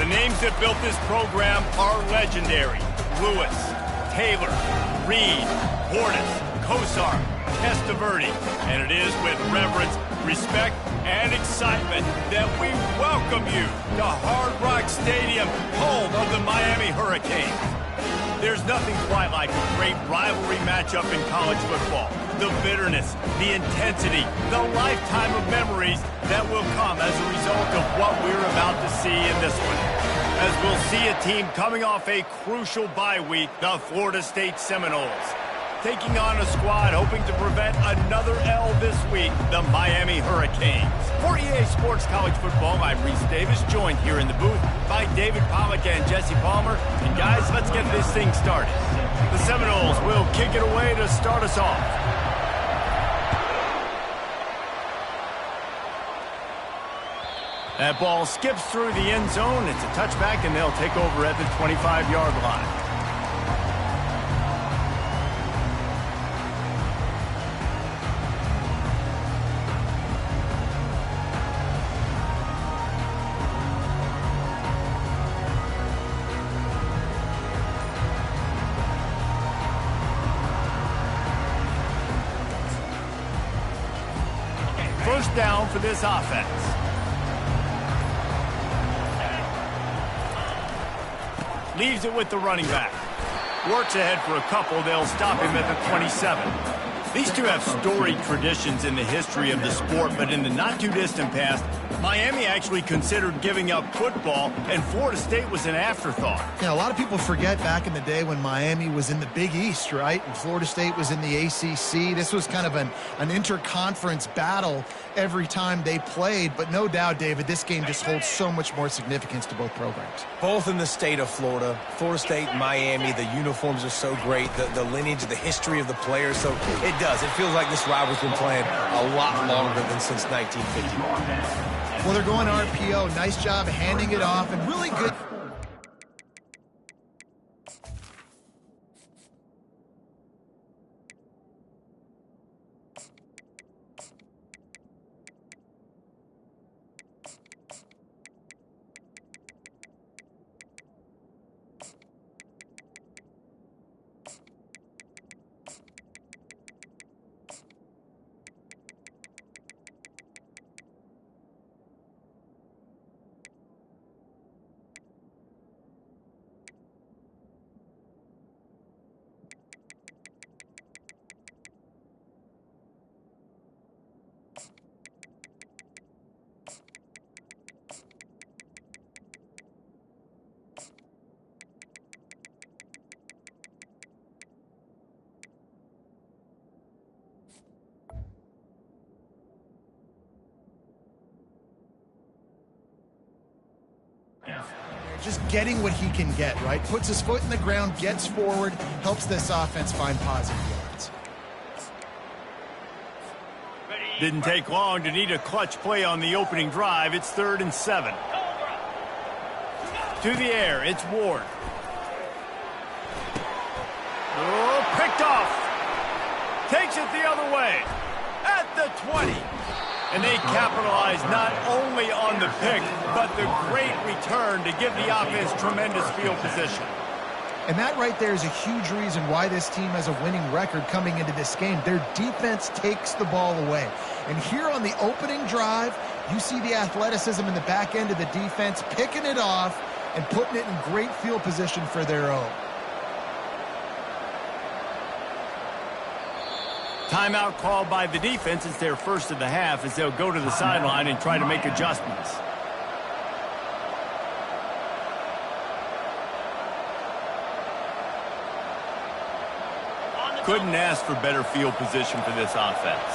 The names that built this program are legendary. Lewis, Taylor, Reed, Portis, Kosar, Testaverde. And it is with reverence, respect, and excitement that we welcome you to Hard Rock Stadium, home of the Miami Hurricanes. There's nothing quite like a great rivalry matchup in college football. The bitterness, the intensity, the lifetime of memories that will come as a result of what we're about to see in this one. As we'll see a team coming off a crucial bye week, the Florida State Seminoles. Taking on a squad hoping to prevent another L this week, the Miami Hurricanes. For EA Sports College Football, I'm Reese Davis, joined here in the booth by David Pollack and Jesse Palmer. And guys, let's get this thing started. The Seminoles will kick it away to start us off. That ball skips through the end zone. It's a touchback, and they'll take over at the 25-yard line. First down for this offense. Leaves it with the running back. Works ahead for a couple. They'll stop him at the 27. These two have storied traditions in the history of the sport, but in the not-too-distant past, Miami actually considered giving up football, and Florida State was an afterthought. Yeah, a lot of people forget back in the day when Miami was in the Big East, right? And Florida State was in the ACC. This was kind of an interconference battle every time they played. But no doubt, David, this game just holds so much more significance to both programs. Both in the state of Florida. Florida State, Miami, the uniforms are so great. The lineage, the history of the players. So it does. It feels like this rivalry's been playing a lot longer than since 1951. Well, they're going RPO. Nice job handing it off, and really good. Just getting what he can get, right? Puts his foot in the ground, gets forward, helps this offense find positive yards. Didn't take long to need a clutch play on the opening drive. It's 3rd and 7. To the air, it's Ward. Oh, picked off. Takes it the other way. At the 20. And they capitalize not only on the pick, but the great return to give the offense tremendous field position. And that right there is a huge reason why this team has a winning record coming into this game. Their defense takes the ball away. And here on the opening drive, you see the athleticism in the back end of the defense, picking it off and putting it in great field position for their own. Timeout called by the defense. It's their first of the half as they'll go to the sideline and try to make adjustments. Couldn't ask for better field position for this offense.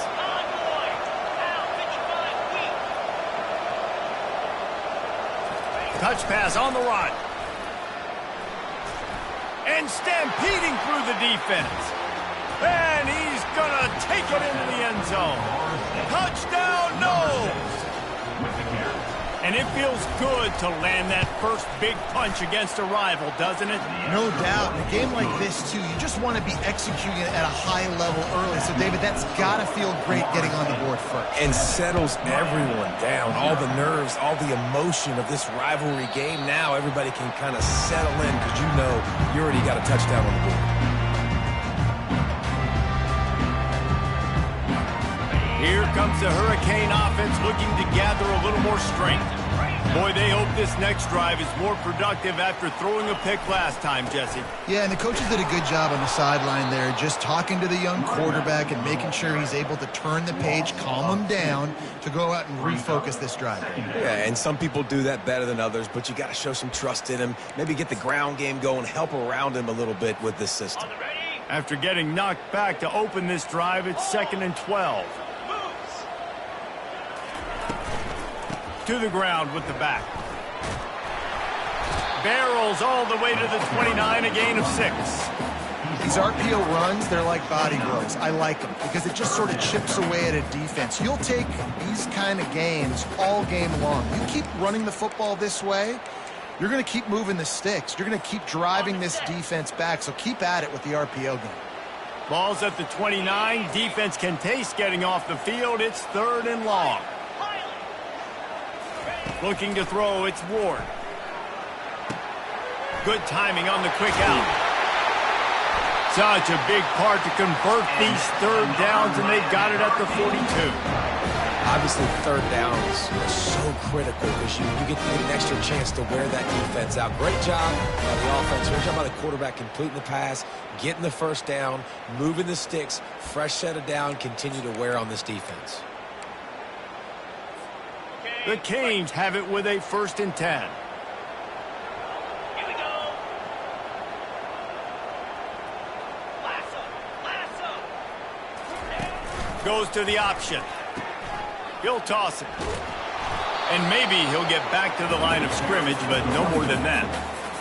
Touch pass on the run. And stampeding through the defense. And he's going to take it into the end zone. Touchdown, no! And it feels good to land that first big punch against a rival, doesn't it? No doubt. In a game like this, too, you just want to be executing it at a high level early. So, David, that's got to feel great getting on the board first. And settles everyone down. All the nerves, all the emotion of this rivalry game. Now everybody can kind of settle in because you know you already got a touchdown on the board. Here comes the Hurricane offense looking to gather a little more strength. Boy, they hope this next drive is more productive after throwing a pick last time, Jesse. Yeah, and the coaches did a good job on the sideline there, just talking to the young quarterback and making sure he's able to turn the page, calm him down to go out and refocus this drive. Yeah, and some people do that better than others, but you got to show some trust in him. Maybe get the ground game going, help around him a little bit with this system. After getting knocked back to open this drive, it's 2nd and 12. To the ground with the back. Barrels all the way to the 29, a gain of 6. These RPO runs, they're like body blows. I like them because it just sort of chips away at a defense. You'll take these kind of gains all game long. You keep running the football this way, you're going to keep moving the sticks. You're going to keep driving this defense back, so keep at it with the RPO game. Ball's at the 29. Defense can taste getting off the field. It's 3rd and long. Looking to throw, it's Ward. Good timing on the quick out. Such a big part to convert these 3rd downs, and they've got it at the 42. Obviously, 3rd downs are so critical because you get an extra chance to wear that defense out. Great job by the offense. Great job by the quarterback completing the pass, getting the 1st down, moving the sticks, fresh set of down, continue to wear on this defense. The Canes have it with a 1st and 10. Here we go. Lasso. Goes to the option. He'll toss it. And maybe he'll get back to the line of scrimmage, but no more than that.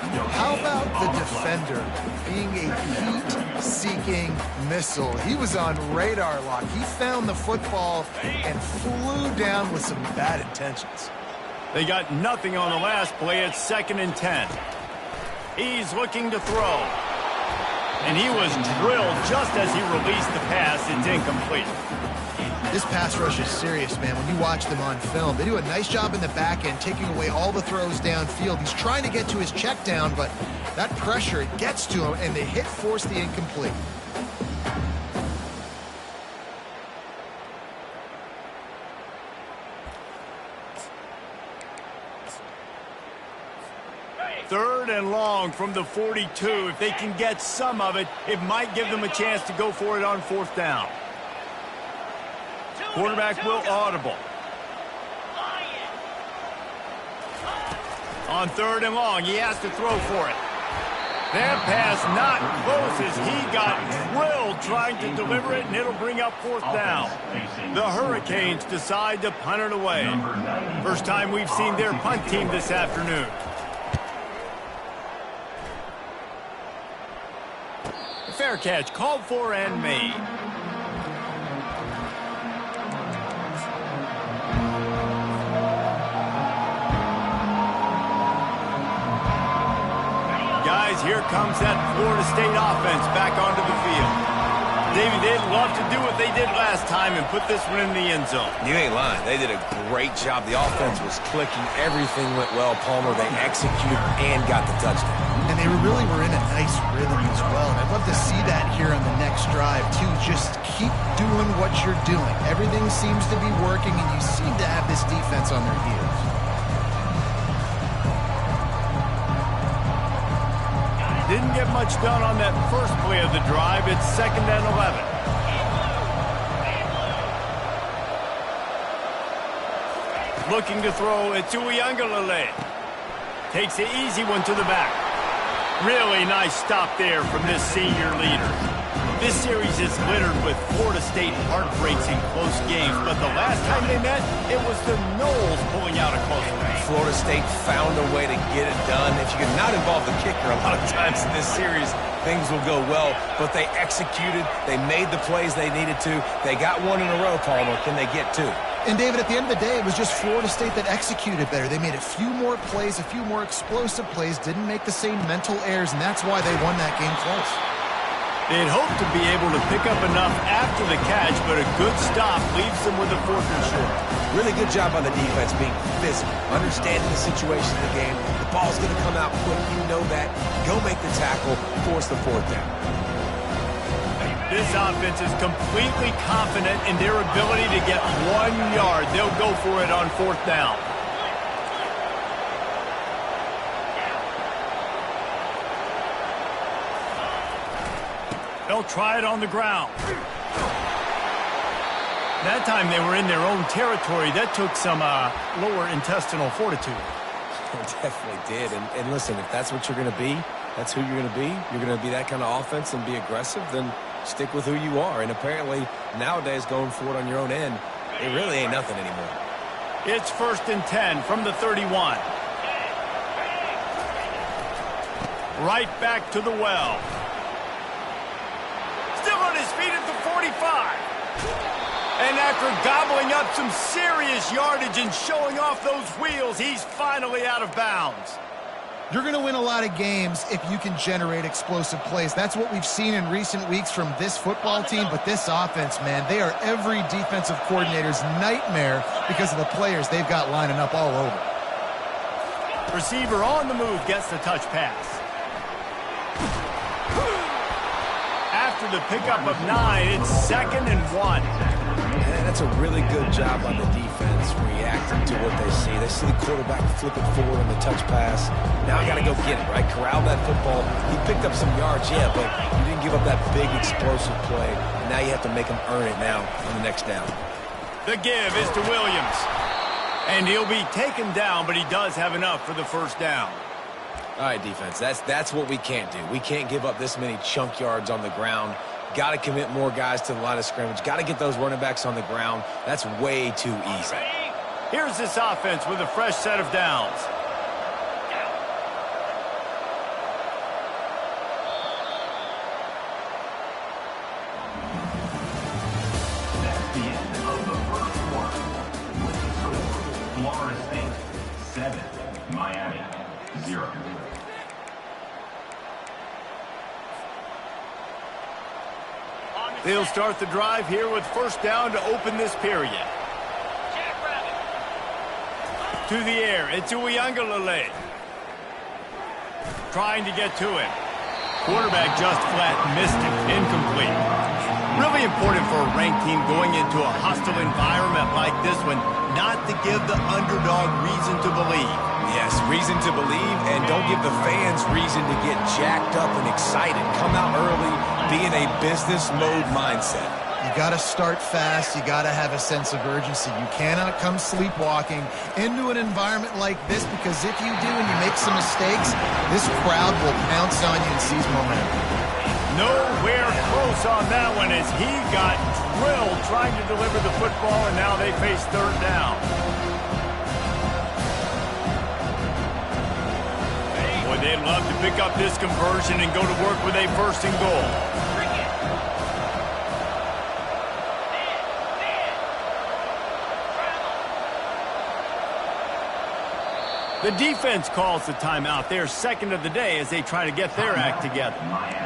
How about the defender being a heat-seeking missile? He was on radar lock. He found the football and flew down with some bad intentions. They got nothing on the last play. It's 2nd and 10. He's looking to throw. And he was drilled just as he released the pass. It's incomplete. This pass rush is serious, man. When you watch them on film, they do a nice job in the back end, taking away all the throws downfield. He's trying to get to his check down, but that pressure, it gets to him, and the hit forced the incomplete. Third and long from the 42. If they can get some of it, it might give them a chance to go for it on 4th down. Quarterback will audible. On 3rd and long, he has to throw for it. That pass not close as he got drilled trying to deliver it, and it'll bring up 4th down. The Hurricanes decide to punt it away. First time we've seen their punt team this afternoon. Fair catch, called for and made. Guys, here comes that Florida State offense back onto the field. Davey, they'd love to do what they did last time and put this one in the end zone. You ain't lying. They did a great job. The offense was clicking. Everything went well, Palmer. They executed and got the touchdown. And they really were in a nice rhythm as well. And I'd love to see that here on the next drive, too. Just keep doing what you're doing. Everything seems to be working, and you seem to have this defense on their heels. Didn't get much done on that first play of the drive. It's 2nd and 11. Looking to throw, it's Uiagalelei. Takes the easy one to the back. Really nice stop there from this senior leader. This series is littered with Florida State heartbreaks in close games, but the last time they met, it was the Noles pulling out a close one. Florida State found a way to get it done. If you could not involve the kicker a lot of times in this series, things will go well. But they executed. They made the plays they needed to. They got one in a row, Palmer. Can they get two? And, David, at the end of the day, it was just Florida State that executed better. They made a few more plays, a few more explosive plays, didn't make the same mental errors, and that's why they won that game close. They'd hoped to be able to pick up enough after the catch, but a good stop leaves them with a 4th and short. Really good job by the defense being physical, understanding the situation of the game. The ball's going to come out quick. You know that. Go make the tackle, force the 4th down. This offense is completely confident in their ability to get 1 yard. They'll go for it on 4th down. They'll try it on the ground. That time they were in their own territory. That took some lower intestinal fortitude. It definitely did. And listen, if that's what you're going to be, that's who you're going to be. You're going to be that kind of offense and be aggressive, then stick with who you are. And apparently, nowadays, going for it on your own end, it really ain't nothing anymore. It's 1st and 10 from the 31. Right back to the well. Still on his feet at the 45. And after gobbling up some serious yardage and showing off those wheels, he's finally out of bounds. You're going to win a lot of games if you can generate explosive plays. That's what we've seen in recent weeks from this football team, but this offense, man, they are every defensive coordinator's nightmare because of the players they've got lining up all over. Receiver on the move gets the touch pass. After the pickup of 9, it's 2nd and 1. And that's a really good job on the defense, reacting to what they see. They see the quarterback flip it forward on the touch pass. Now I got to go get it, right? Corral that football. He picked up some yards, yeah, but you didn't give up that big explosive play. And now you have to make him earn it now on the next down. The give is to Williams. And he'll be taken down, but he does have enough for the 1st down. All right, defense, that's what we can't do. We can't give up this many chunk yards on the ground. Got to commit more guys to the line of scrimmage. Got to get those running backs on the ground. That's way too easy. Here's this offense with a fresh set of downs. That's the end of the 1st quarter. With the score, Florida State 7, Miami 0. They'll start the drive here with 1st down to open this period. To the air, it's Uiagalelei. Trying to get to it. Quarterback just flat missed it, incomplete. Really important for a ranked team going into a hostile environment like this one, not to give the underdog reason to believe. Yes, reason to believe, and don't give the fans reason to get jacked up and excited. Come out early, be in a business mode mindset. You got to start fast. You got to have a sense of urgency. You cannot come sleepwalking into an environment like this, because if you do and you make some mistakes, this crowd will pounce on you and seize momentum. Nowhere close on that one as he got drilled trying to deliver the football, and now they face 3rd down. Boy, they'd love to pick up this conversion and go to work with a 1st and goal. The defense calls the timeout. They're 2nd of the day as they try to get their act together. Miami.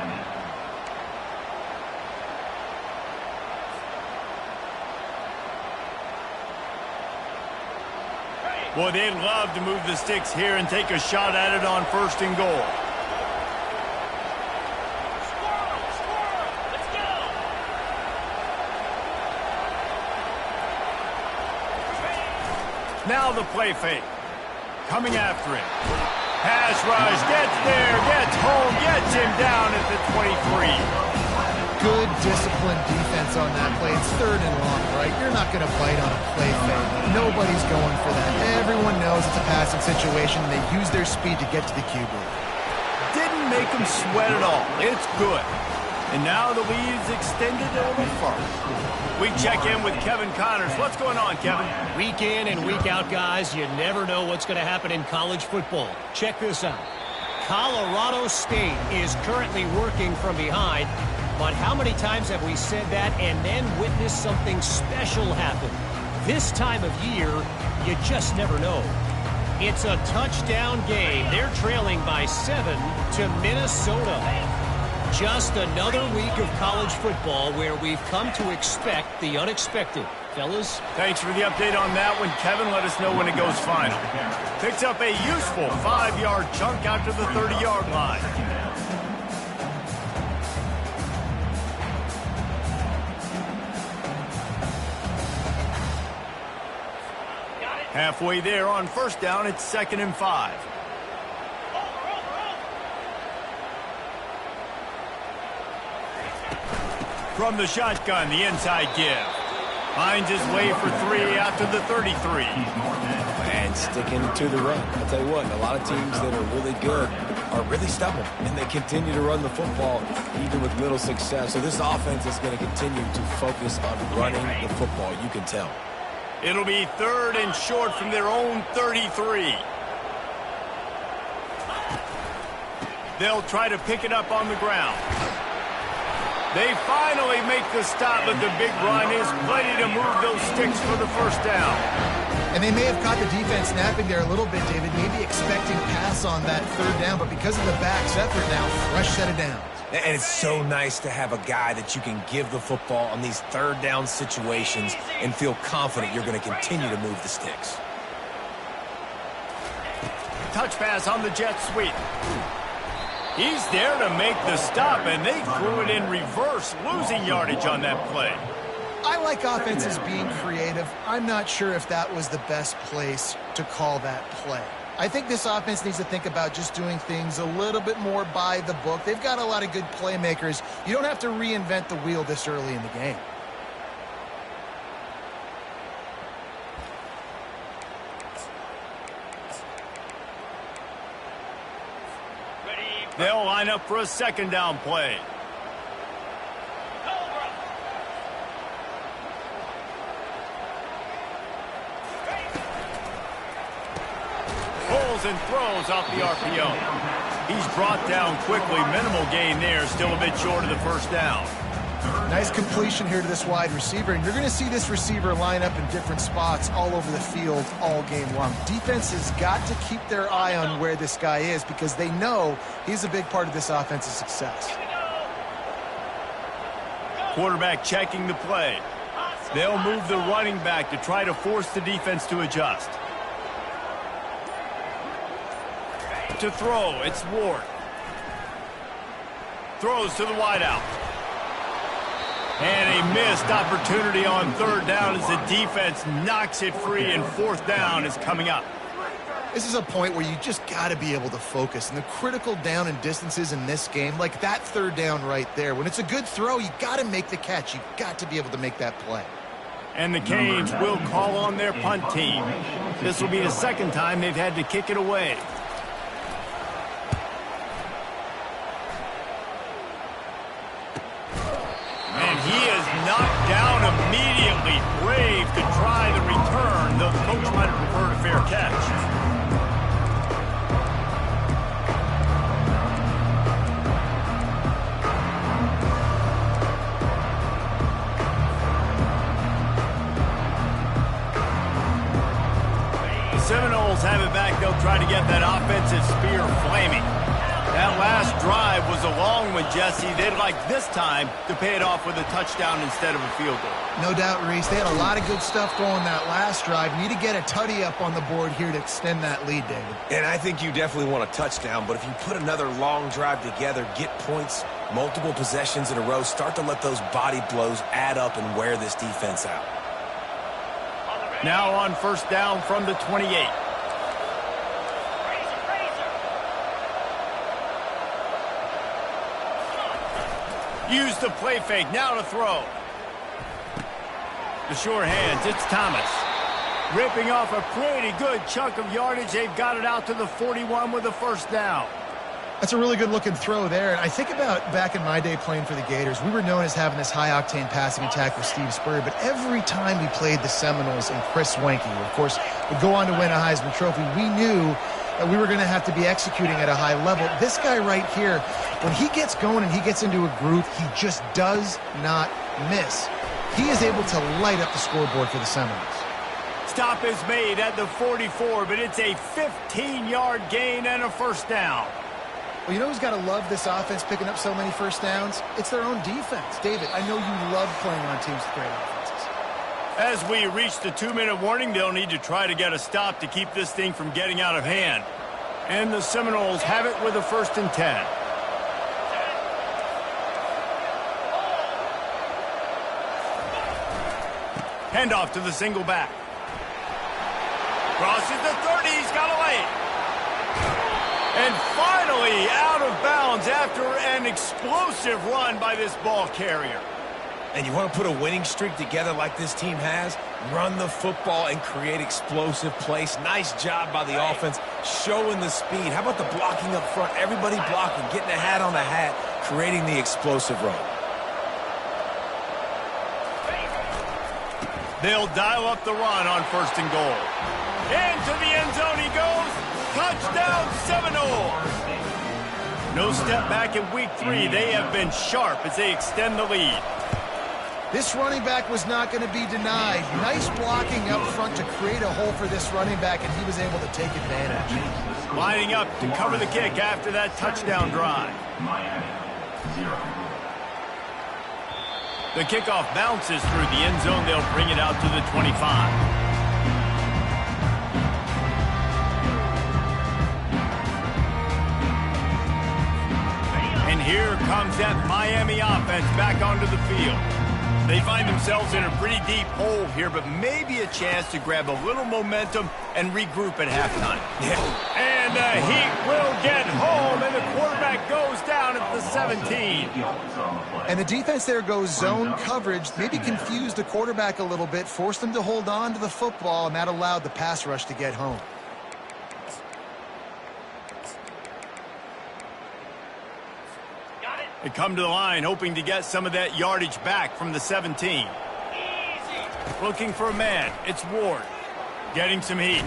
Boy, they'd love to move the sticks here and take a shot at it on 1st and goal. Let's go. Now the play fake. Coming after it. Pass rush, gets there, gets home, gets him down at the 23. Good disciplined defense on that play. It's 3rd and long, right? You're not going to bite on a play fake. Nobody's going for that. Everyone knows it's a passing situation. They use their speed to get to the QB. Didn't make him sweat at all. It's good. And now the lead is extended a little further. We check in with Kevin Connors. What's going on, Kevin? Week in and week out, guys, you never know what's going to happen in college football. Check this out. Colorado State is currently working from behind, but how many times have we said that and then witnessed something special happen? This time of year, you just never know. It's a touchdown game. They're trailing by 7 to Minnesota. Just another week of college football where we've come to expect the unexpected. Fellas? Thanks for the update on that one, Kevin. Let us know when it goes final. Picks up a useful 5-yard chunk out to the 30-yard line. Halfway there on first down, it's 2nd and 5. From the shotgun, the inside give. Finds his way for 3 out to the 33. And sticking to the run. I'll tell you what, a lot of teams that are really good are really stubborn, and they continue to run the football even with little success. So this offense is going to continue to focus on running the football. You can tell. It'll be 3rd and short from their own 33. They'll try to pick it up on the ground. They finally make the stop, but the big run is plenty to move those sticks for the first down. And they may have caught the defense napping there a little bit, David, maybe expecting pass on that 3rd down, but because of the back's effort now, fresh set of downs. And it's so nice to have a guy that you can give the football on these 3rd down situations and feel confident you're going to continue to move the sticks. Touch pass on the jet sweep. He's there to make the stop, and they threw it in reverse, losing yardage on that play. I like offenses being creative. I'm not sure if that was the best place to call that play. I think this offense needs to think about just doing things a little bit more by the book. They've got a lot of good playmakers. You don't have to reinvent the wheel this early in the game. They'll line up for a 2nd down play. Pulls and throws off the RPO. He's brought down quickly. Minimal gain there. Still a bit short of the 1st down. Nice completion here to this wide receiver, and you're going to see this receiver line up in different spots all over the field all game long. Defense has got to keep their eye on where this guy is because they know he's a big part of this offense's success. Quarterback checking the play. They'll move the running back to try to force the defense to adjust. To throw, it's Ward. Throws to the wideout. And a missed opportunity on 3rd down as the defense knocks it free, and 4th down is coming up. This is a point where you just got to be able to focus. And the critical down and distances in this game, like that 3rd down right there, when it's a good throw, you got to make the catch. You got to be able to make that play. And the Canes will call on their punt team. This will be the 2nd time they've had to kick it away. And he is knocked down immediately. Brave to try the return, though the coach might have preferred a fair catch. The Seminoles have it back. They'll try to get that offensive spear flaming. That last drive was a long one, Jesse. They'd like this time to pay it off with a touchdown instead of a field goal. No doubt, Reese. They had a lot of good stuff going that last drive. Need to get a tutty up on the board here to extend that lead, David. And I think you definitely want a touchdown, but if you put another long drive together, get points, multiple possessions in a row, start to let those body blows add up and wear this defense out. Now on 1st down from the 28. Use the play fake, now to throw. The sure hands, it's Thomas. Ripping off a pretty good chunk of yardage. They've got it out to the 41 with the 1st down. That's a really good-looking throw there. And I think about back in my day playing for the Gators, we were known as having this high-octane passing attack with Steve Spurrier, but every time we played the Seminoles and Chris Wenke, who, of course, would go on to win a Heisman Trophy, we knew that we were going to have to be executing at a high level. This guy right here, when he gets going and he gets into a groove, he just does not miss. He is able to light up the scoreboard for the Seminoles. stop is made at the 44, but it's a 15-yard gain and a first down. Well, you know who's got to love this offense picking up so many first downs? It's their own defense. David, I know you love playing on teams with great offenses. As we reach the 2-minute warning, they'll need to try to get a stop to keep this thing from getting out of hand. And the Seminoles have it with a 1st and 10. Handoff to the single back. Crosses the 30, he's got away. And finally out of bounds after an explosive run by this ball carrier. And you want to put a winning streak together like this team has? Run the football and create explosive plays. Nice job by the offense, showing the speed. How about the blocking up front? Everybody blocking, getting a hat on a hat, creating the explosive run. They'll dial up the run on 1st and goal. Into the end zone he goes. Touchdown Seminoles. No step back in week 3. They have been sharp as they extend the lead. This running back was not going to be denied. Nice blocking up front to create a hole for this running back, and he was able to take advantage. Lining up to cover the kick after that touchdown drive. Miami, 0. The kickoff bounces through the end zone. They'll bring it out to the 25. And here comes that Miami offense back onto the field. They find themselves in a pretty deep hole here, but maybe a chance to grab a little momentum and regroup at halftime. Yeah. And the Heat will get home, and the quarterback goes down at the 17. And the defense there goes zone coverage, maybe confused the quarterback a little bit, forced him to hold on to the football, and that allowed the pass rush to get home. They come to the line, hoping to get some of that yardage back from the 17. Looking for a man. It's Ward. Getting some heat.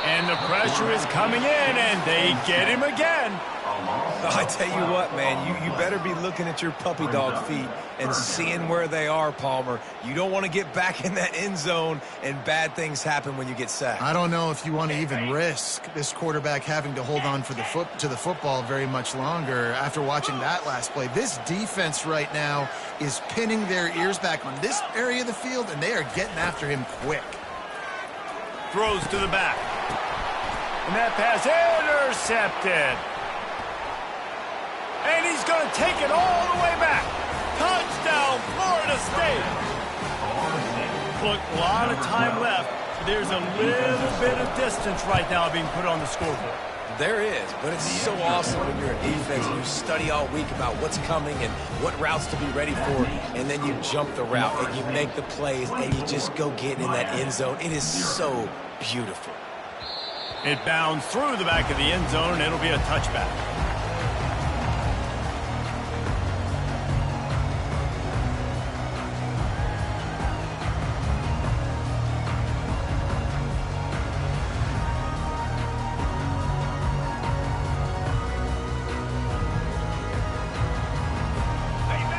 And the pressure is coming in, and they get him again. I tell you what, man, you better be looking at your puppy dog feet and seeing where they are, Palmer. You don't want to get back in that end zone and bad things happen when you get sacked. I don't know if you want to even risk this quarterback having to hold on to the football very much longer after watching that last play. This defense right now is pinning their ears back on this area of the field, and they are getting after him quick. Throws to the back. And that pass intercepted. And he's going to take it all the way back. Touchdown, Florida State. Look, a lot of time left. There's a little bit of distance right now being put on the scoreboard. There is, but it's so awesome when you're a defense and you study all week about what's coming and what routes to be ready for, and then you jump the route and you make the plays and you just go get in that end zone. It is so beautiful. It bounds through the back of the end zone, and it'll be a touchback.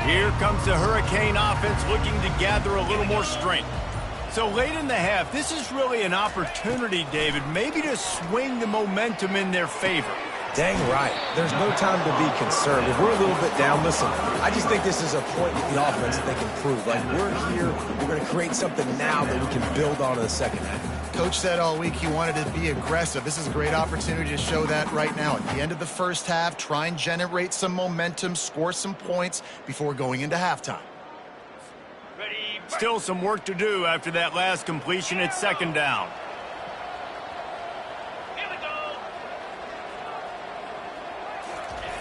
Here comes the Hurricane offense looking to gather a little more strength. So late in the half, this is really an opportunity, David, maybe to swing the momentum in their favor. Dang right. There's no time to be concerned. If we're a little bit down, listen, I just think this is a point with the offense that they can prove. Like, we're here, we're going to create something now that we can build on in the second half. Coach said all week he wanted to be aggressive. This is a great opportunity to show that right now. At the end of the first half, try and generate some momentum, score some points before going into halftime. Still some work to do after that last completion at 2nd down.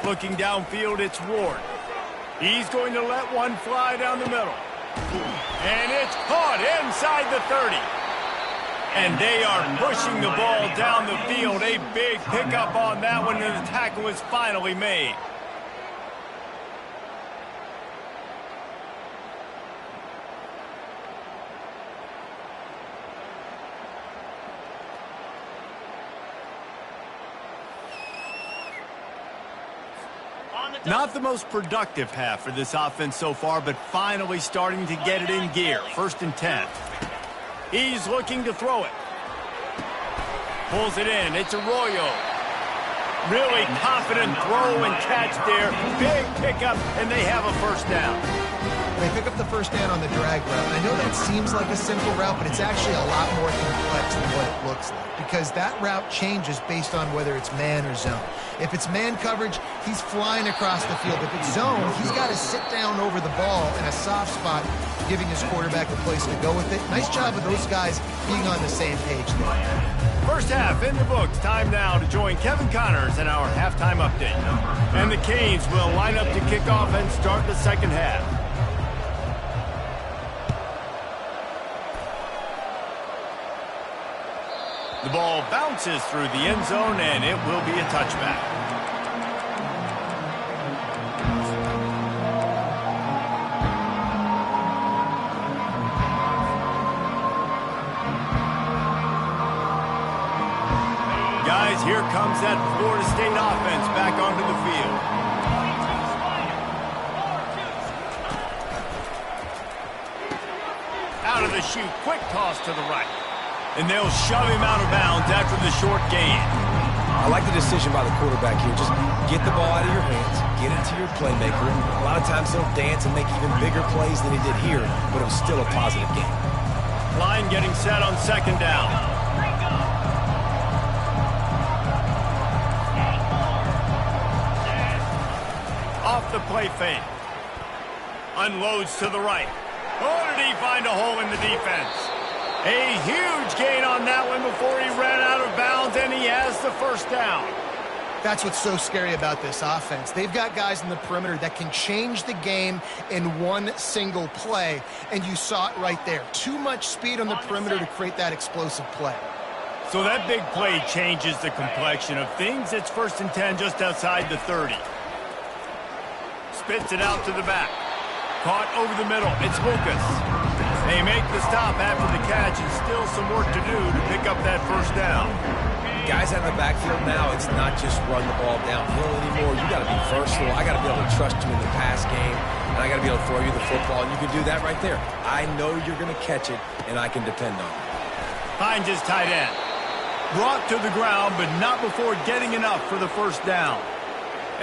Looking downfield, it's Ward. He's going to let one fly down the middle. And it's caught inside the 30. And they are pushing the ball down the field. A big pickup on that one, and the tackle is finally made. Not the most productive half for this offense so far, but finally starting to get it in gear. 1st and 10. He's looking to throw it. Pulls it in. It's Arroyo. Really confident throw and catch there. Big pickup, and they have a first down. They pick up the first down on the drag route. I know that seems like a simple route, but it's actually a lot more complex than what it looks like, because that route changes based on whether it's man or zone. If it's man coverage, he's flying across the field. If it's zone, he's got to sit down over the ball in a soft spot, giving his quarterback a place to go with it. Nice job of those guys being on the same page there. First half in the books. Time now to join Kevin Connors in our halftime update. And the Canes will line up to kick off and start the second half. The ball bounces through the end zone, and it will be a touchback. Guys, here comes that Florida State offense back onto the field. Out of the chute, quick toss to the right. And they'll shove him out of bounds after the short gain. I like the decision by the quarterback here. Just get the ball out of your hands, get it to your playmaker. A lot of times he'll dance and make even bigger plays than he did here, but it was still a positive game. Line getting set on second down. Off the play fake. Unloads to the right. Oh, did he find a hole in the defense? A huge gain on that one before he ran out of bounds, and he has the first down. That's what's so scary about this offense. They've got guys in the perimeter that can change the game in one single play, and you saw it right there. Too much speed on the perimeter to create that explosive play. So that big play changes the complexion of things. It's 1st and 10 just outside the 30. Spits it out to the back. Caught over the middle. It's Lucas. They make the stop after the catch, and still some work to do to pick up that first down. Guys out in the backfield now, it's not just run the ball downhill anymore. You got to be versatile. I got to be able to trust you in the pass game, and I got to be able to throw you the football, and you can do that right there. I know you're going to catch it, and I can depend on it. Finds his tight end. Brought to the ground, but not before getting enough for the first down.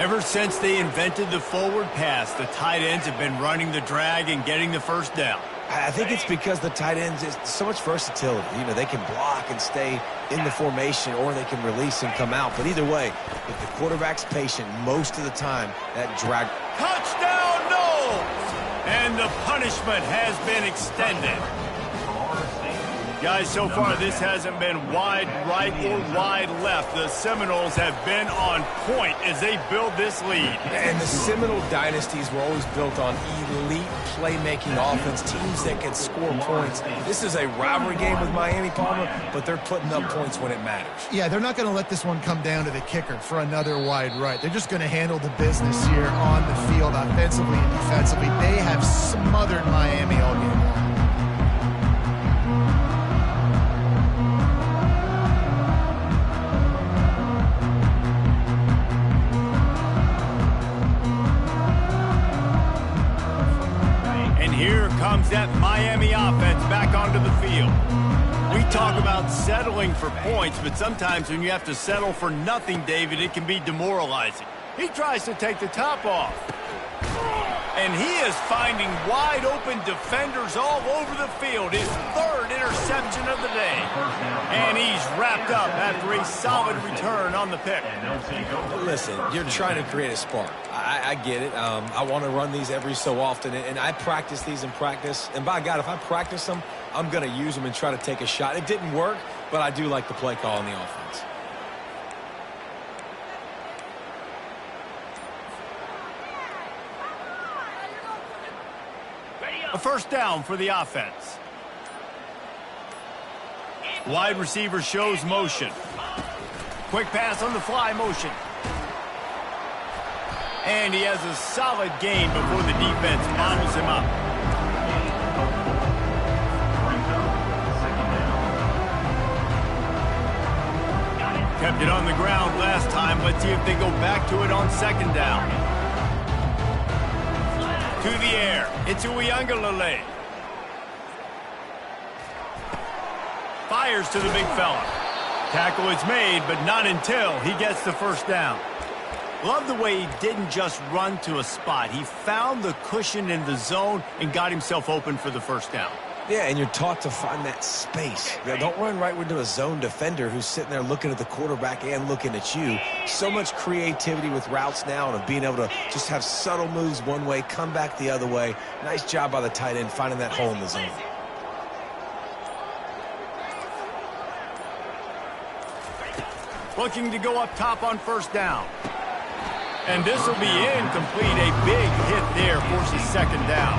Ever since they invented the forward pass, the tight ends have been running the drag and getting the first down. I think it's because the tight ends is so much versatility. You know, they can block and stay in the formation, or they can release and come out. But either way, if the quarterback's patient most of the time, that drag. Touchdown, Knowles! And the punishment has been extended. Guys, so far this hasn't been wide right or wide left. The Seminoles have been on point as they build this lead. And the Seminole dynasties were always built on elite playmaking offense, teams that can score points. This is a rivalry game with Miami, Palmer, but they're putting up points when it matters. Yeah, they're not going to let this one come down to the kicker for another wide right. They're just going to handle the business here on the field, offensively and defensively. They have smothered Miami all game long. Here comes that Miami offense back onto the field. We talk about settling for points, but sometimes when you have to settle for nothing, David, it can be demoralizing. He tries to take the top off. And he is finding wide open defenders all over the field. His 3rd interception of the day. And he's wrapped up after a solid return on the pick. Listen, you're trying to create a spark. I get it. I want to run these every so often, and I practice these in practice. And by God, if I practice them, I'm going to use them and try to take a shot. It didn't work, but I do like the play call on the offense. A first down for the offense. Wide receiver shows motion. Quick pass on the fly motion. And he has a solid gain before the defense models him up. Kept it on the ground last time. Let's see if they go back to it on second down. To the air. It's Uiagalelei. fires to the big fella. Tackle is made, but not until he gets the first down. Love the way he didn't just run to a spot. He found the cushion in the zone and got himself open for the first down. Yeah, and you're taught to find that space. Don't run right into a zone defender who's sitting there looking at the quarterback and looking at you. So much creativity with routes now and of being able to just have subtle moves one way, come back the other way. Nice job by the tight end finding that hole in the zone. Looking to go up top on first down. And this will be incomplete. A big hit there forces second down.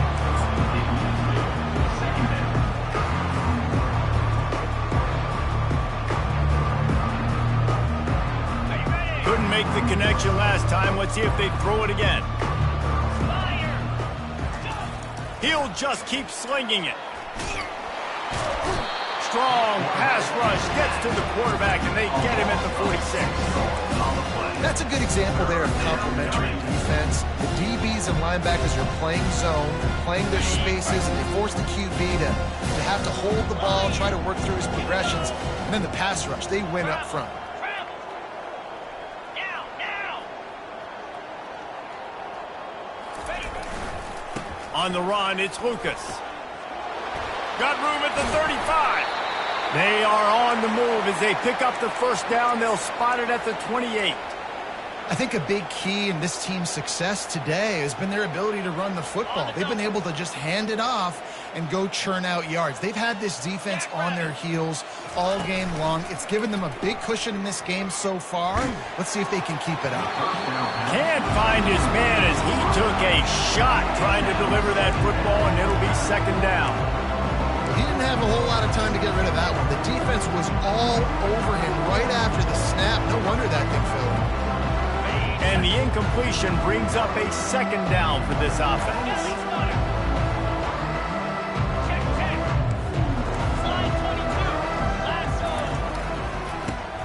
Couldn't make the connection last time. Let's see if they throw it again. He'll just keep slinging it. Strong pass rush gets to the quarterback, and they get him at the 46. That's a good example there of complementary defense. The DBs and linebackers are playing zone, playing their spaces, and they force the QB to have to hold the ball, try to work through his progressions, and then the pass rush, they win up front. On the run, it's Lucas. Got room at the 35. They are on the move as they pick up the first down. They'll spot it at the 28. I think a big key in this team's success today has been their ability to run the football. They've been able to just hand it off and go churn out yards. They've had this defense on their heels all game long. It's given them a big cushion in this game so far. Let's see if they can keep it up. Can't find his man as he took a shot trying to deliver that football, and it'll be second down. He didn't have a whole lot of time to get rid of that one. The defense was all over him right after the snap. No wonder that thing fell. And the incompletion brings up a second down for this offense.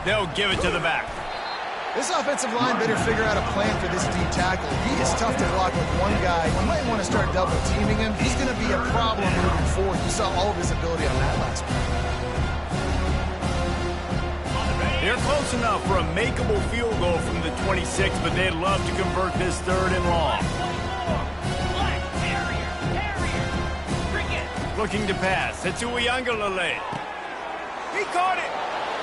They'll give it to the back. This offensive line better figure out a plan for this D tackle. He is tough to block with one guy. You might want to start double teaming him. He's going to be a problem moving forward. You saw all of his ability on that last play. They're close enough for a makeable field goal from the 26, but they'd love to convert this third and long. Looking to pass. It's Uiagalelei. He caught it.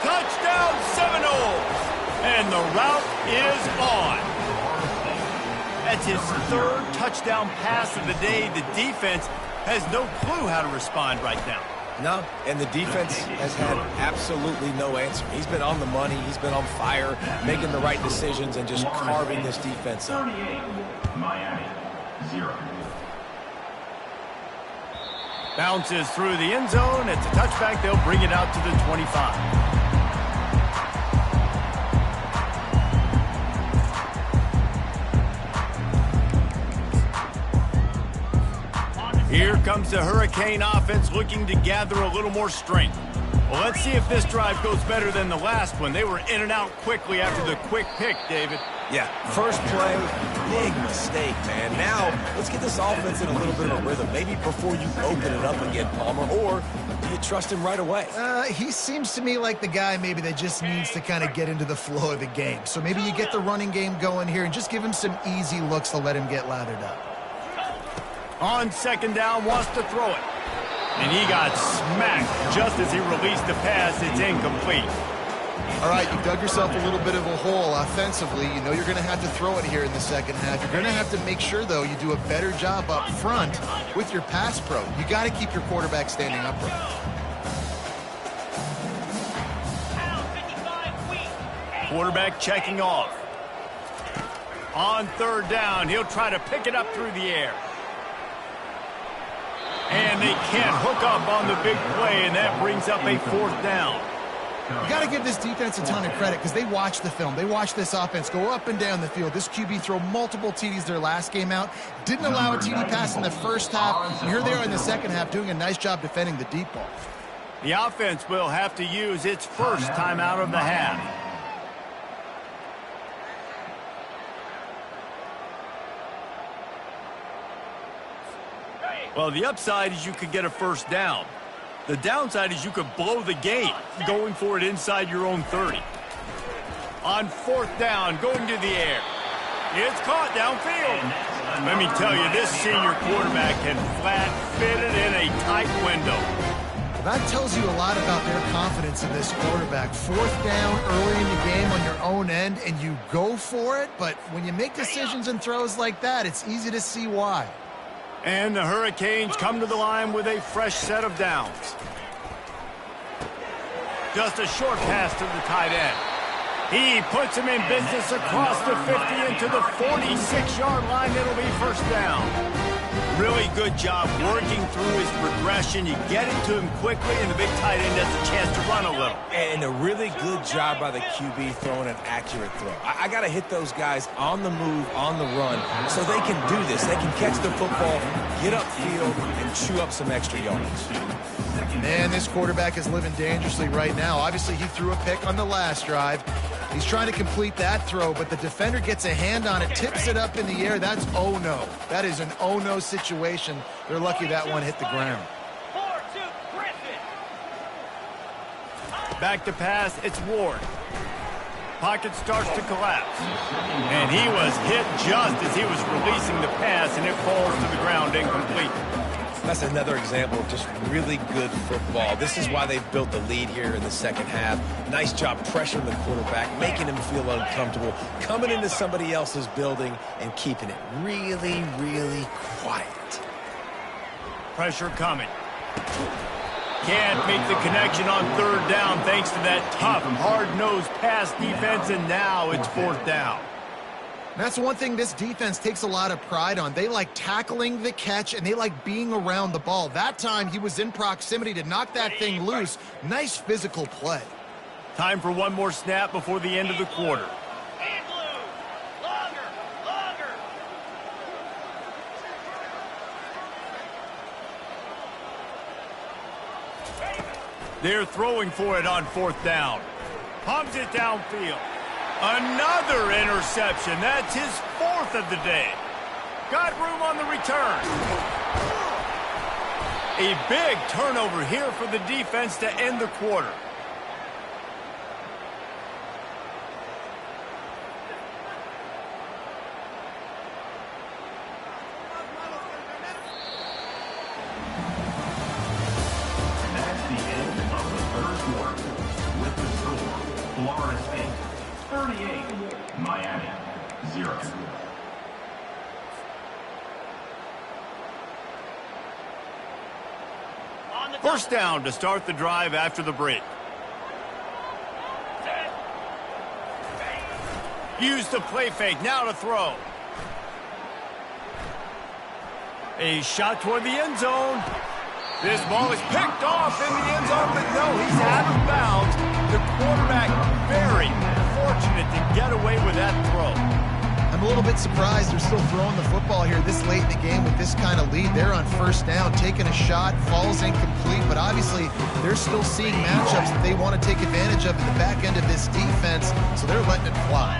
Touchdown Seminoles. And the route is on. That's his third touchdown pass of the day. The defense has no clue how to respond right now. No, and the defense has had absolutely no answer. He's been on the money. He's been on fire, making the right decisions and just carving this defense up. 38, Miami, 0. Bounces through the end zone. It's a touchback. They'll bring it out to the 25. Here comes the Hurricane offense looking to gather a little more strength. Well, let's see if this drive goes better than the last one. They were in and out quickly after the quick pick, David. Yeah, first play, big mistake, man. Now, let's get this offense in a little bit of a rhythm. Maybe before you open it up again, Palmer, or do you trust him right away? He seems to me like the guy maybe that just needs to kind of get into the flow of the game. So maybe you get the running game going here and just give him some easy looks to let him get lathered up. On second down, wants to throw it. And he got smacked just as he released the pass. It's incomplete. All right, you dug yourself a little bit of a hole offensively. You know you're going to have to throw it here in the second half. You're going to have to make sure, though, you do a better job up front with your pass pro. You got to keep your quarterback standing upright. Quarterback checking off. On third down, he'll try to pick it up through the air. And they can't hook up on the big play, and that brings up a fourth down. You got to give this defense a ton of credit because they watch the film. They watch this offense go up and down the field. This QB throw multiple TDs their last game out. Didn't allow a TD pass in the first half. And here they are in the second half doing a nice job defending the deep ball. The offense will have to use its first timeout of the half. Well, the upside is you could get a first down. The downside is you could blow the game going for it inside your own 30. On 4th down, going to the air. It's caught downfield. Let me tell you, this senior quarterback can flat fit it in a tight window. That tells you a lot about their confidence in this quarterback. 4th down early in the game on your own end, and you go for it. But when you make decisions and throws like that, it's easy to see why. And the Hurricanes come to the line with a fresh set of downs. Just a short pass to the tight end. He puts him in business across the 50 into the 46-yard line. It'll be 1st down. Really good job working through his progression. You get it to him quickly, and the big tight end has a chance to run a little. And a really good job by the QB throwing an accurate throw. I got to hit those guys on the move, on the run, so they can do this. They can catch the football, get upfield, and chew up some extra yards. Man, this quarterback is living dangerously right now. Obviously, he threw a pick on the last drive. He's trying to complete that throw, but the defender gets a hand on it, tips it up in the air. That's oh no. That is an oh no situation. They're lucky that one hit the ground. Back to pass, it's Ward. Pocket starts to collapse. And he was hit just as he was releasing the pass, and it falls to the ground incomplete. That's another example of just really good football. This is why they've built the lead here in the second half. Nice job pressuring the quarterback, making him feel uncomfortable, coming into somebody else's building and keeping it really, really quiet. Pressure coming. Can't make the connection on 3rd down thanks to that tough, hard-nosed pass defense, and now it's 4th down. That's one thing this defense takes a lot of pride on. They like tackling the catch, and they like being around the ball. That time, he was in proximity to knock that thing loose. Nice physical play. Time for one more snap before the end of the quarter. They're throwing for it on 4th down. Pumps it downfield. Another interception. That's his 4th of the day. Got room on the return. A big turnover here for the defense to end the quarter. That's the end of the 3rd quarter. With the score, Florida State 38, Miami 0. First down to start the drive after the break. Use the play fake, now to throw. A shot toward the end zone. This ball is picked off in the end zone, but no, he's out of bounds. The quarterback very fortunate to get away with that throw. I'm a little bit surprised they're still throwing the football here this late in the game with this kind of lead. They're on 1st down, taking a shot, falls incomplete, but obviously they're still seeing matchups that they want to take advantage of in the back end of this defense, so they're letting it fly.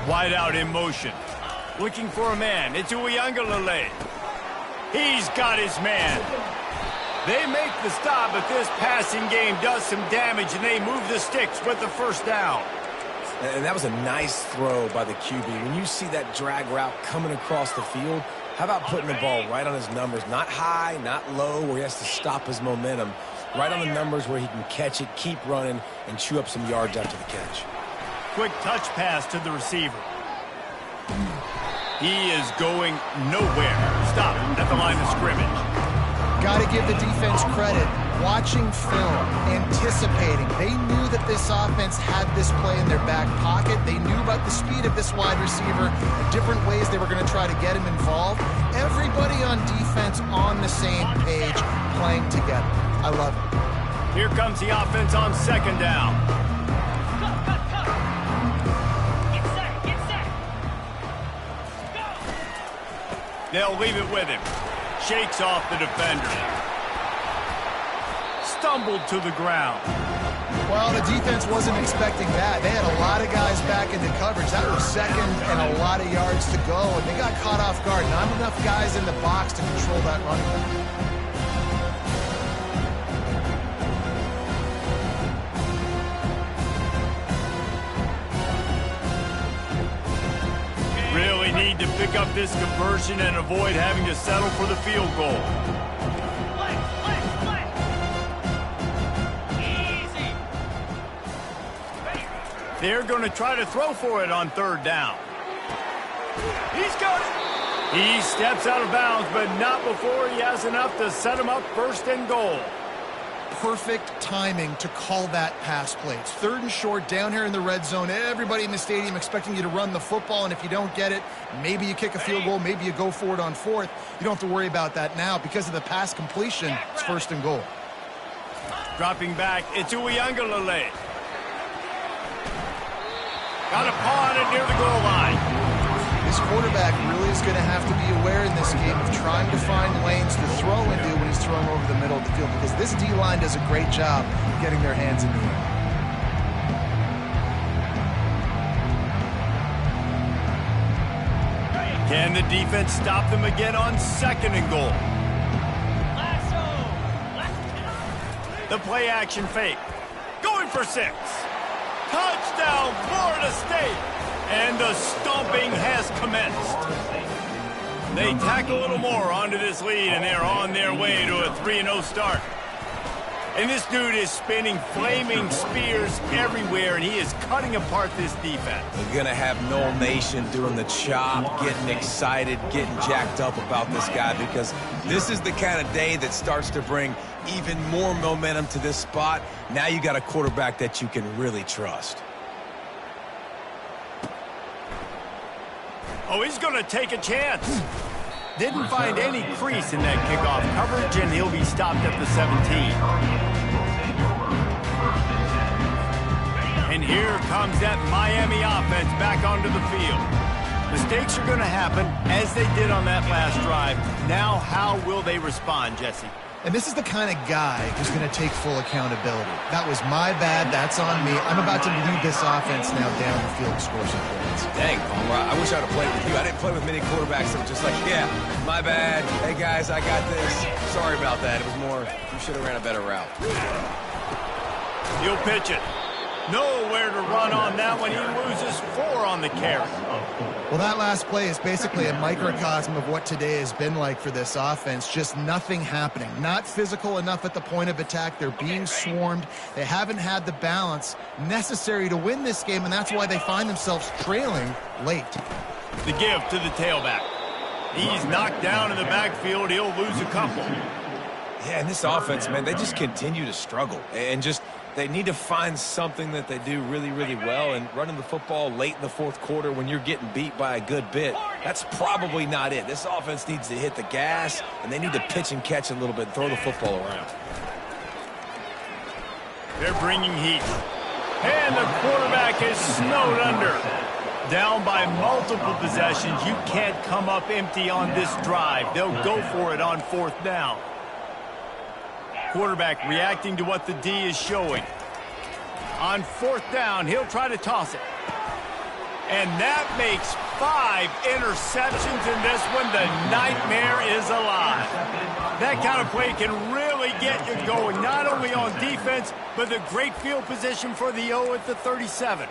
Wide out in motion. Looking for a man. It's Uyangalele. He's got his man. They make the stop, but this passing game does some damage, and they move the sticks with the 1st down. And that was a nice throw by the QB. When you see that drag route coming across the field, how about putting the ball right on his numbers? Not high, not low, where he has to stop his momentum. Right on the numbers where he can catch it, keep running, and chew up some yards after the catch. Quick touch pass to the receiver. He is going nowhere. Stop at the line of scrimmage. Got to give the defense credit. Watching film, anticipating. They knew that this offense had this play in their back pocket. They knew about the speed of this wide receiver and different ways they were going to try to get him involved. Everybody on defense on the same page, playing together. I love it. Here comes the offense on 2nd down. Get set. Go. They'll leave it with him. Shakes off the defender. Stumbled to the ground. Well, the defense wasn't expecting that. They had a lot of guys back into coverage. That was 2nd and a lot of yards to go, and they got caught off guard. Not enough guys in the box to control that running back. need to pick up this conversion and avoid having to settle for the field goal. Easy. They're going to try to throw for it on third down. He's got it. He steps out of bounds, but not before he has enough to set him up first and goal. Perfect timing to call that pass play. It's 3rd and short down here in the red zone. Everybody in the stadium expecting you to run the football, and if you don't get it, maybe you kick a field goal, maybe you go for it on 4th. You don't have to worry about that now. Because of the pass completion, it's 1st and goal. Dropping back, it's Uiagalelei. Got a paw on it near the goal line. This quarterback really is going to have to be aware in this game of trying to find lanes to throw into when he's throwing over the middle of the field, because this D-line does a great job getting their hands in the air. Can the defense stop them again on 2nd and goal? The play action fake. Going for 6. Touchdown, Florida State. And the stomping has commenced. They tack a little more onto this lead, and they're on their way to a 3-0 start. And this dude is spinning flaming spears everywhere, and he is cutting apart this defense. We're going to have Noel Nation doing the chop, getting excited, getting jacked up about this guy, because this is the kind of day that starts to bring even more momentum to this spot. Now you got a quarterback that you can really trust. Oh, he's going to take a chance. Didn't find any crease in that kickoff coverage, and he'll be stopped at the 17. And here comes that Miami offense back onto the field. Mistakes are going to happen, as they did on that last drive. Now, how will they respond, Jesse? And this is the kind of guy who's going to take full accountability. That was my bad. That's on me. I'm about to lead this offense now down the field and score some points. Dang, Palmer, I wish I would have played with you. I didn't play with many quarterbacks that were just like, yeah, my bad. Hey, guys, I got this. Sorry about that. It was more, you should have ran a better route. He'll pitch it. Nowhere to run on that one. He loses 4 on the carry. Well, that last play is basically a microcosm of what today has been like for this offense. Just nothing happening. Not physical enough at the point of attack. They're being swarmed. They haven't had the balance necessary to win this game, and that's why they find themselves trailing late. The give to the tailback. He's knocked down in the backfield. He'll lose a couple. Yeah, and this offense, man, they just continue to struggle. And just, they need to find something that they do really, really well. And running the football late in the 4th quarter when you're getting beat by a good bit, that's probably not it. This offense needs to hit the gas, and they need to pitch and catch a little bit and throw the football around. They're bringing heat. And the quarterback is snowed under. Down by multiple possessions. You can't come up empty on this drive. They'll go for it on 4th down. Quarterback reacting to what the D is showing. On 4th down, he'll try to toss it. And that makes 5 interceptions in this one. The nightmare is alive. That kind of play can really get you going, not only on defense, but the great field position for the O at the 37.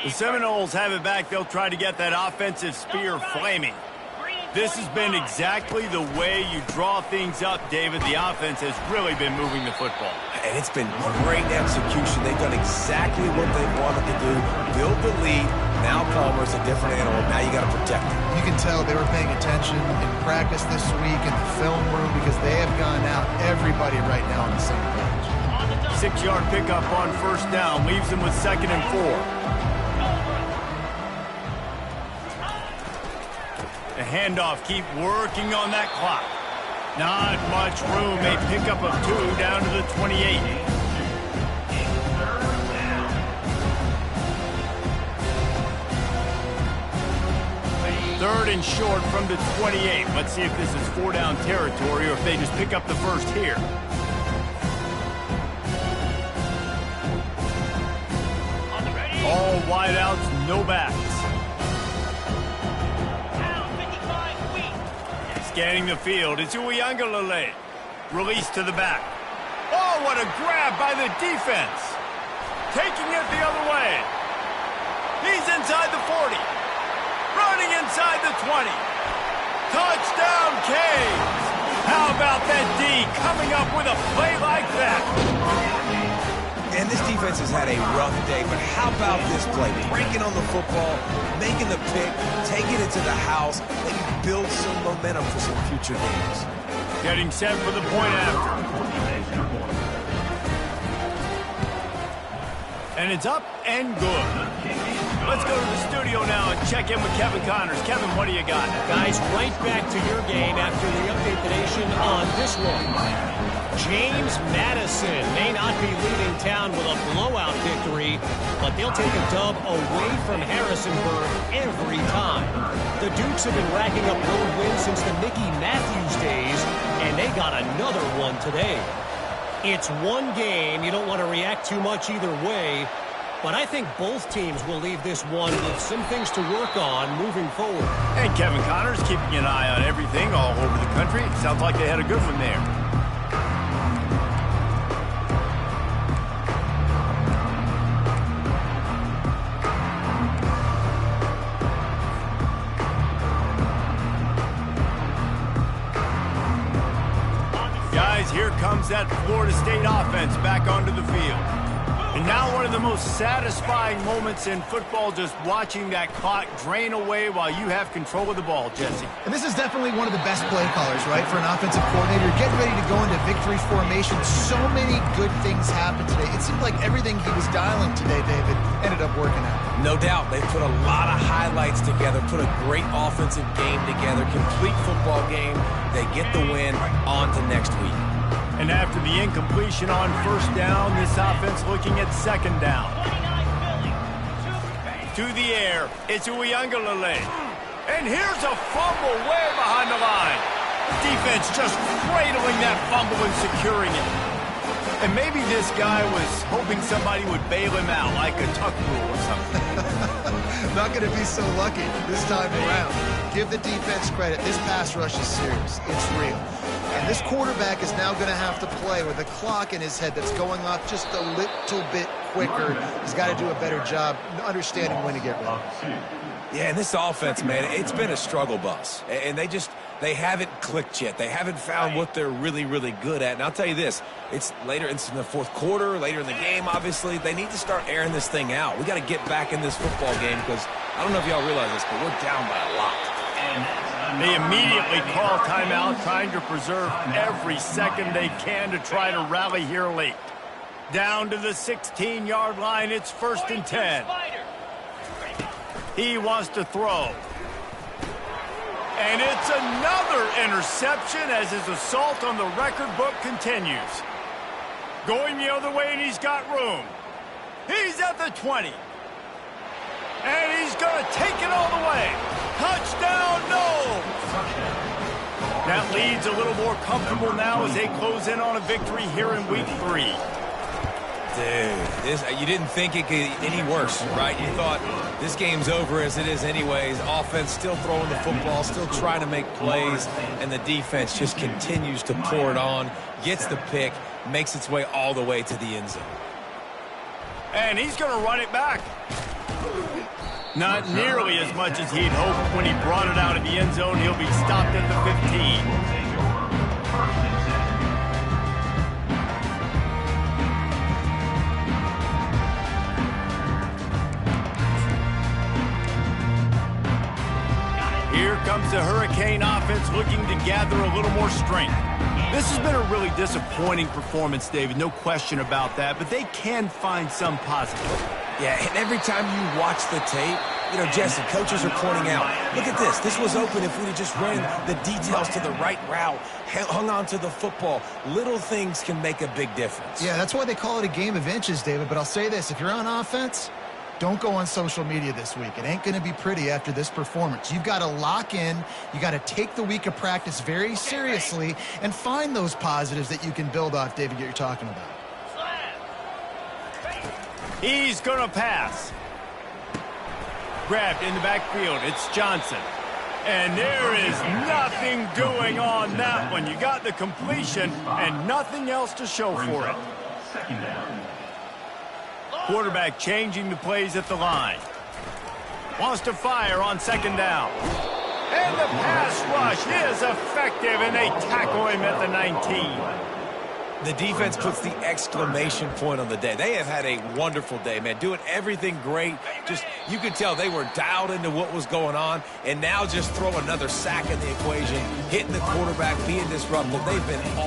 The Seminoles have it back. They'll try to get that offensive spear flaming. This has been exactly the way you draw things up, David. The offense has really been moving the football. And it's been great execution. They've done exactly what they wanted to do. Build the lead. Now Palmer's a different animal. Now you got to protect him. You can tell they were paying attention in practice this week in the film room, because they have gone out, everybody right now on the same page. 6-yard pickup on 1st down. Leaves them with 2nd and 4. The handoff, keep working on that clock. Not much room. A pickup of 2 down to the 28. Third and short from the 28. Let's see if this is 4-down territory or if they just pick up the first here. All wideouts, no backs. Scanning the field, it's Uiagalelei. Release to the back. Oh, what a grab by the defense. taking it the other way. He's inside the 40. Running inside the 20. Touchdown, Canes. How about that D coming up with a play like that? And this defense has had a rough day, but how about this play? Breaking on the football, making the pick, taking it to the house, maybe build some momentum for some future games. Getting set for the point after. And it's up and good. Let's go to the studio now and check in with Kevin Connors. Kevin, what do you got? Guys, right back to your game after we update the nation on this one. James Madison may not be leaving town with a blowout victory, but they'll take a dub away from Harrisonburg every time. The Dukes have been racking up road wins since the Mickey Matthews days, and they got another one today. It's one game. You don't want to react too much either way, but I think both teams will leave this one with some things to work on moving forward. And Kevin Connors keeping an eye on everything all over the country. Sounds like they had a good one there. Here comes that Florida State offense back onto the field. And now one of the most satisfying moments in football, just watching that clock drain away while you have control of the ball, Jesse. And this is definitely one of the best play callers, right, for an offensive coordinator. Getting ready to go into victory formation. So many good things happened today. It seemed like everything he was dialing today, David, ended up working out. No doubt. They put a lot of highlights together, put a great offensive game together, complete football game. They get the win. On to next week. And after the incompletion on first down, this offense looking at second down. To the air, it's Uiagalelei. And here's a fumble way behind the line. Defense just cradling that fumble and securing it. And maybe this guy was hoping somebody would bail him out, like a tuck rule or something. Not going to be so lucky this time around. Give the defense credit. This pass rush is serious. It's real. And this quarterback is now going to have to play with a clock in his head that's going off just a little bit quicker. He's got to do a better job understanding when to get ready. Yeah, and this offense, man, it's been a struggle bus. And they haven't clicked yet. They haven't found what they're really, really good at. And I'll tell you this, it's later in the fourth quarter, later in the game, obviously. They need to start airing this thing out. We got to get back in this football game because I don't know if y'all realize this, but we're down by a lot. They immediately call timeout, trying to preserve every second they can to try to rally here late. Down to the 16-yard line, it's 1st and 10. He wants to throw. And it's another interception as his assault on the record book continues. Going the other way, and he's got room. He's at the 20. And he's going to take it all the way. Touchdown, no! That lead's a little more comfortable now as they close in on a victory here in week 3. Dude, you didn't think it could any worse, right? You thought this game's over as it is anyways. Offense still throwing the football, still trying to make plays, and the defense just continues to pour it on, gets the pick, makes its way all the way to the end zone. And he's going to run it back. Not nearly as much as he'd hoped when he brought it out of the end zone. He'll be stopped at the 15. Here comes the Hurricane offense looking to gather a little more strength. This has been a really disappointing performance, David, no question about that, but they can find some positive. Yeah, and every time you watch the tape, you know, Jesse, coaches are pointing out, look at this. This was open if we'd have just ran the details to the right route, hung on to the football. Little things can make a big difference. Yeah, that's why they call it a game of inches, David. But I'll say this, if you're on offense, don't go on social media this week. It ain't going to be pretty after this performance. You've got to lock in. You got to take the week of practice very seriously and find those positives that you can build off, David, that you're talking about. He's going to pass. Grabbed in the backfield. It's Johnson. And there is nothing doing on that one. You got the completion and nothing else to show for it. Second down. Quarterback changing the plays at the line. Wants to fire on second down. And the pass rush is effective, and they tackle him at the 19. The defense puts the exclamation point on the day. They have had a wonderful day, man, doing everything great. Just, you could tell they were dialed into what was going on, and now just throw another sack in the equation, hitting the quarterback, being disruptive. They've been all